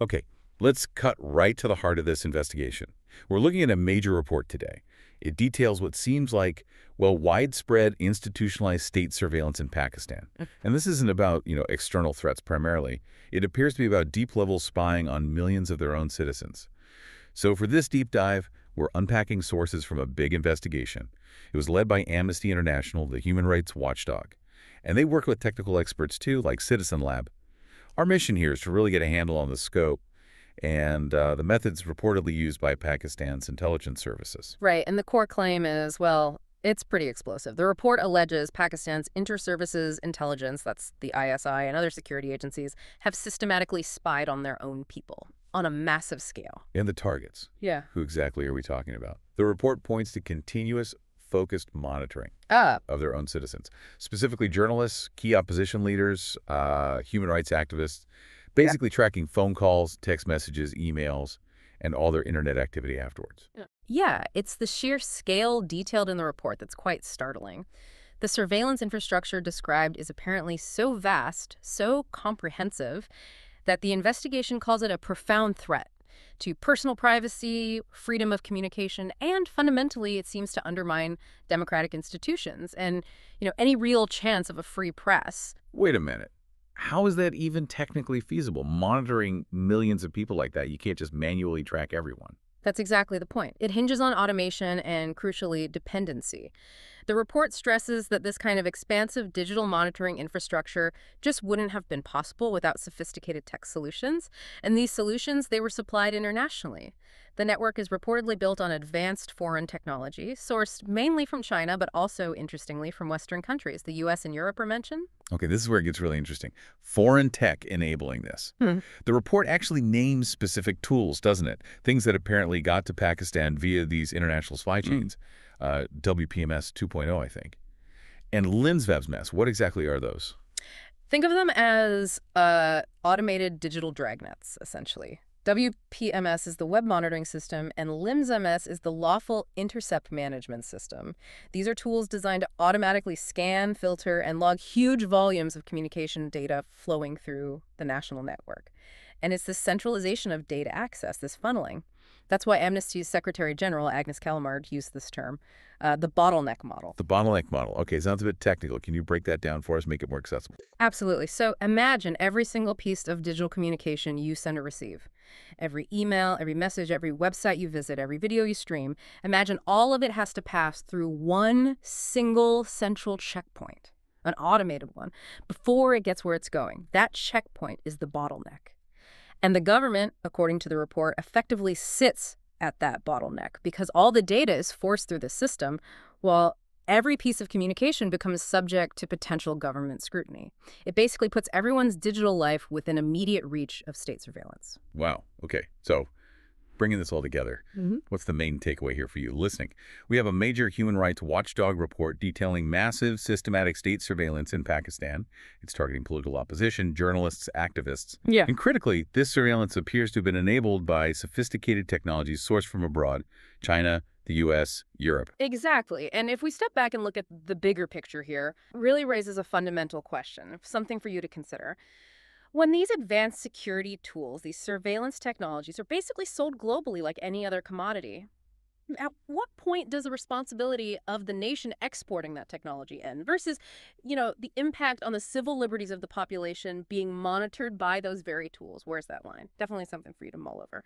Okay, let's cut right to the heart of this investigation. We're looking at a major report today. It details what seems like, well, widespread institutionalized state surveillance in Pakistan. And this isn't about, external threats primarily. It appears to be about deep-level spying on millions of their own citizens. So for this deep dive, we're unpacking sources from a big investigation. It was led by Amnesty International, the human rights watchdog. And they work with technical experts too, like Citizen Lab. Our mission here is to really get a handle on the scope and the methods reportedly used by Pakistan's intelligence services. Right, and the core claim is, well, it's pretty explosive. The report alleges Pakistan's inter-services intelligence, that's the ISI, and other security agencies, have systematically spied on their own people on a massive scale. And the targets. Yeah. Who exactly are we talking about? The report points to continuous, focused monitoring of their own citizens, specifically journalists, key opposition leaders, human rights activists, basically tracking phone calls, text messages, emails, and all their internet activity afterwards. Yeah, it's the sheer scale detailed in the report that's quite startling. The surveillance infrastructure described is apparently so vast, so comprehensive, that the investigation calls it a profound threat to personal privacy, freedom of communication, and fundamentally it seems to undermine democratic institutions and, any real chance of a free press. Wait a minute. How is that even technically feasible? Monitoring millions of people like that, you can't just manually track everyone. That's exactly the point. It hinges on automation and, crucially, dependency. The report stresses that this kind of expansive digital monitoring infrastructure just wouldn't have been possible without sophisticated tech solutions, and these solutions, they were supplied internationally. The network is reportedly built on advanced foreign technology, sourced mainly from China, but also, interestingly, from Western countries. The U.S. and Europe are mentioned. Okay, this is where it gets really interesting. Foreign tech enabling this. The report actually names specific tools, doesn't it? Things that apparently got to Pakistan via these international spy chains. WPMS 2.0, I think. And LIMSMS, what exactly are those? Think of them as automated digital dragnets, essentially. WPMS is the web monitoring system, and LIMSMS is the Lawful Intercept management system. These are tools designed to automatically scan, filter, and log huge volumes of communication data flowing through the national network. And it's this centralization of data access, this funneling. That's why Amnesty's Secretary General, Agnes Callamard, used this term, the bottleneck model. The bottleneck model. Okay, sounds a bit technical. Can you break that down for us, make it more accessible? Absolutely. So imagine every single piece of digital communication you send or receive. Every email, every message, every website you visit, every video you stream. Imagine all of it has to pass through one single central checkpoint, an automated one, before it gets where it's going. That checkpoint is the bottleneck. And the government, according to the report, effectively sits at that bottleneck because all the data is forced through the system, while every piece of communication becomes subject to potential government scrutiny. It basically puts everyone's digital life within immediate reach of state surveillance. Wow. Okay. So bringing this all together, what's the main takeaway here for you listening? We have a major human rights watchdog report detailing massive systematic state surveillance in Pakistan. It's targeting political opposition, journalists, activists. Yeah. And critically, this surveillance appears to have been enabled by sophisticated technologies sourced from abroad, China, the U.S., Europe. Exactly. And if we step back and look at the bigger picture here, it really raises a fundamental question, something for you to consider. When these advanced security tools, these surveillance technologies, are basically sold globally like any other commodity, at what point does the responsibility of the nation exporting that technology end versus, the impact on the civil liberties of the population being monitored by those very tools? Where's that line? Definitely something for you to mull over.